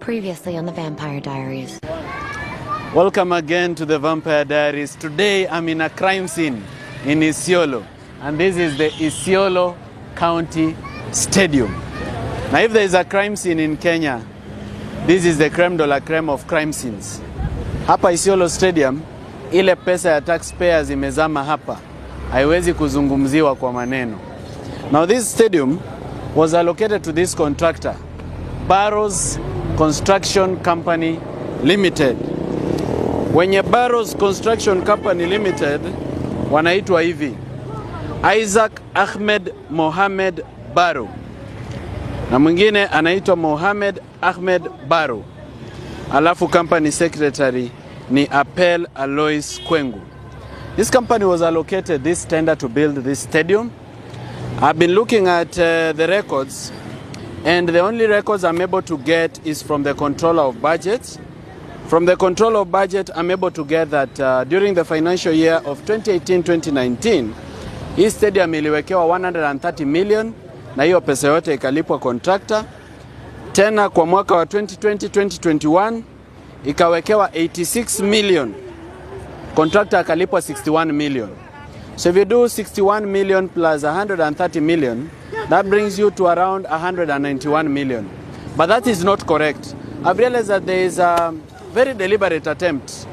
Previously on the Vampire Diaries. Welcome again to the Vampire Diaries. Today I'm in a crime scene in Isiolo, and this is the Isiolo County Stadium. Now if there is a crime scene in Kenya, this is the creme de la creme of crime scenes. Hapa Isiolo Stadium, ile pesa ya taxpayers imezama hapa, haiwezi kuzungumziwa kwa maneno. Now this stadium was allocated to this contractor, Barrows Construction Company Limited. Wenye Barrows Construction Company Limited wanaitwa hivi: Isaac Ahmed Mohamed Barrow, na mwingine anaitwa Mohamed Ahmed Barrow. Alafu company secretary ni Apel Alois Kwengu. This company was allocated this tender to build this stadium. I've been looking at the records, and the only records I'm able to get is from the controller of budgets. From the controller of budget, I'm able to get that during the financial year of 2018-2019, hii stadium iliwekewa 130 million, na hiyo pesa yote ikalipwa contractor. Tena kwa mwaka wa 2020-2021, ikawekewa 86 million. Contractor akalipwa 61 million. So if you do 61 million plus 130 million, that brings you to around 191 million. But that is not correct. I've realized that there is a very deliberate attempt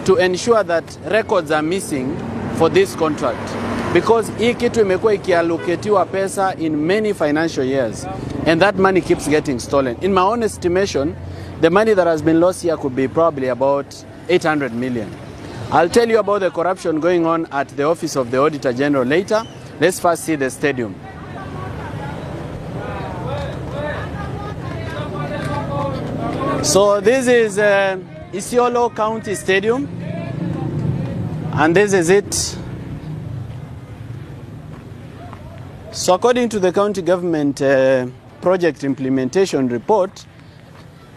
to ensure that records are missing for this contract, because hii kitu imekuwa ikiallocatiwa pesa in many financial years, and that money keeps getting stolen. In my own estimation, the money that has been lost here could be probably about 800 million. I'll tell you about the corruption going on at the office of the Auditor General later. Let's first see the stadium. So this is Isiolo County Stadium, and this is it. So according to the county government project implementation report,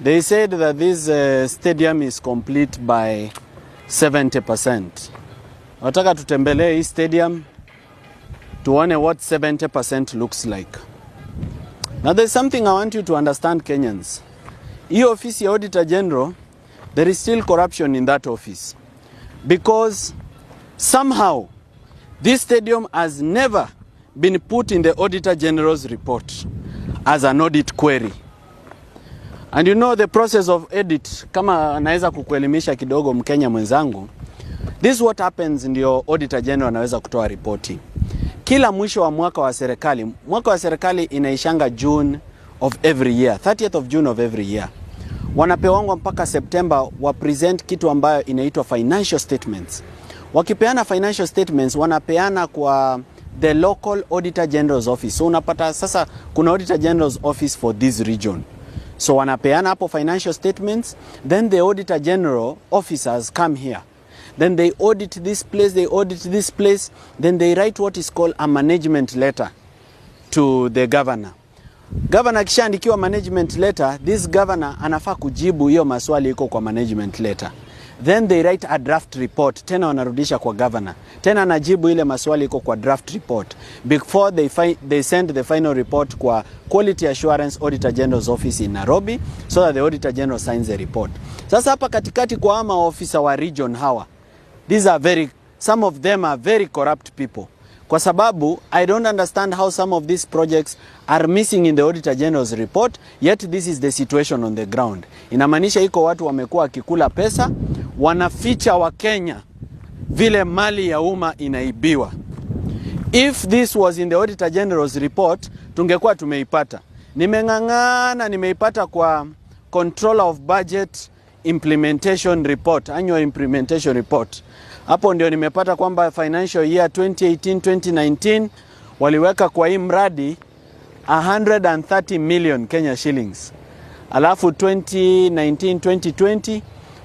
they said that this stadium is complete by 70%. Wataka tutembelee hii stadium tuone what 70% looks like. Now there's something I want you to understand, Kenyans. Hii office ya Auditor General, there is still corruption in that office, because somehow this stadium has never been put in the Auditor General's report as an audit query. And you know the process of audit, kama naweza kukuelimisha kidogo Mkenya mwenzangu, this is what happens ndio Auditor General anaweza kutoa ripoti. Kila mwisho wa mwaka wa serikali inaishanga June of every year, 30th of June of every year. Wanapewangwa mpaka September wa present kitu ambayo inaitwa financial statements. Wakipeana financial statements, wanapeana kwa the local Auditor General's office. So unapata sasa kuna Auditor General's office for this region. So wanapeana hapo financial statements, then the Auditor General officers come here. Then they audit this place, then they write what is called a management letter to the governor. Governor kishaandikiwa management letter, this governor anafaa kujibu hiyo maswali iko kwa management letter. Then they write a draft report, tena wanarudisha kwa governor. Tena anajibu ile maswali iko kwa draft report before they send the final report kwa Quality Assurance Auditor General's office in Nairobi, so that the Auditor General signs the report. Sasa hapa katikati kwa ama officer wa region hawa, some of them are very corrupt people. Kwa sababu I don't understand how some of these projects are missing in the Auditor General's report, yet this is the situation on the ground. Inamaanisha iko watu wamekuwa wakikula pesa, wanaficha wa Kenya vile mali ya umma inaibiwa. If this was in the Auditor General's report, tungekuwa tumeipata. Nimeipata kwa Controller of Budget Implementation Report, Annual Implementation Report. Hapo ndio nimepata kwamba financial year 2018-2019 waliweka kwa hii mradi 130 million Kenya shillings. Alafu 2019-2020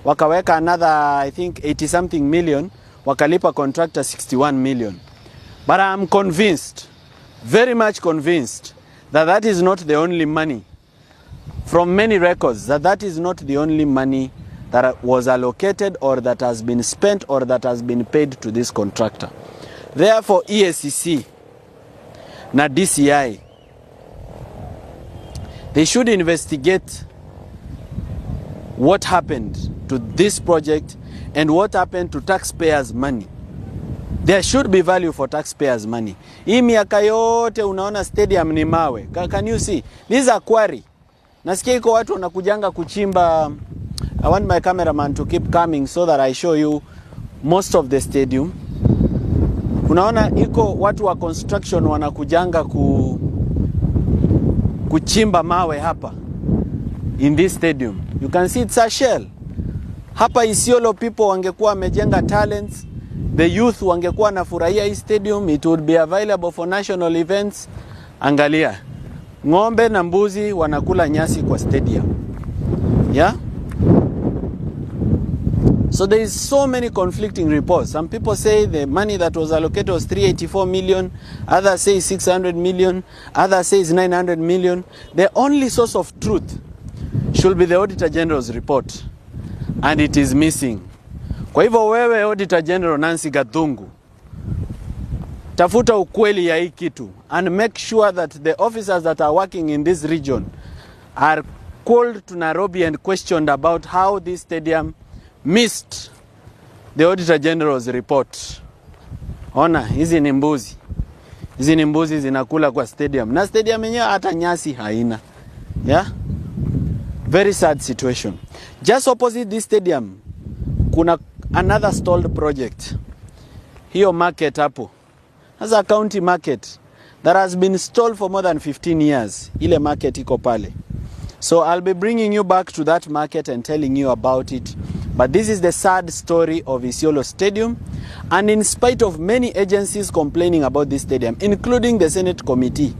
wakaweka another I think 80 something million, wakalipa contractor 61 million. But I'm convinced, very much convinced, that is not the only money from many records, that is not the only money that was allocated or that has been spent or that has been paid to this contractor. Therefore, EACC na DCI, they should investigate what happened to this project and what happened to taxpayers' money. There should be value for taxpayers' money. Hii miaka yote unaona stadium ni mawe. Can you see? This is a quarry. Nasikia iko watu wanakujanga kuchimba. I want my cameraman to keep coming so that I show you most of the stadium. Unaona iko watu wa construction wanakujanga kuchimba mawe hapa in this stadium. You can see it's a shell. Hapa Isiolo people wangekuwa wamejenga talents. The youth wangekuwa na furahia hii stadium. It would be available for national events. Angalia. Ng'ombe na mbuzi wanakula nyasi kwa stadium. Yeah? So there is so many conflicting reports. Some people say the money that was allocated was 384 million. Others say 600 million. Others say 900 million. The only source of truth should be the Auditor General's report. And it is missing. Kwa hivyo wewe Auditor General Nancy Gathungu, tafuta ukweli ya hii kitu and make sure that the officers that are working in this region are called to Nairobi and questioned about how this stadium missed the Auditor General's report. Ona, hizi ni mbuzi. Hizi ni mbuzi zinakula kwa stadium. Na stadium yenyewe hata nyasi haina. Yeah? Very sad situation. Just opposite this stadium, kuna another stalled project. Hiyo market hapo. That's a county market that has been stalled for more than 15 years. Ile market iko pale. So I'll be bringing you back to that market and telling you about it. But this is the sad story of Isiolo Stadium. And in spite of many agencies complaining about this stadium, including the Senate Committee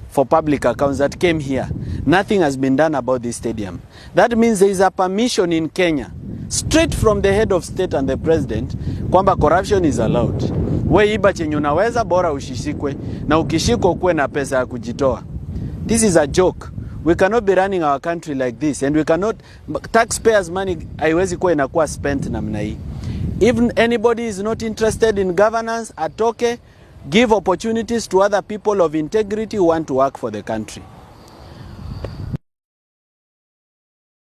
for Public Accounts that came here, nothing has been done about this stadium. That means there is a permission in Kenya, straight from the head of state and the president, kwamba corruption is allowed. We iba chenye unaweza bora ushishikwe, na ukishikwa ukuwe na pesa ya kujitoa. This is a joke. We cannot be running our country like this, and we cannot, taxpayers' money haiwezi kuwa inakuwa spent namna hii. Even anybody is not interested in governance, atoke, give opportunities to other people of integrity who want to work for the country.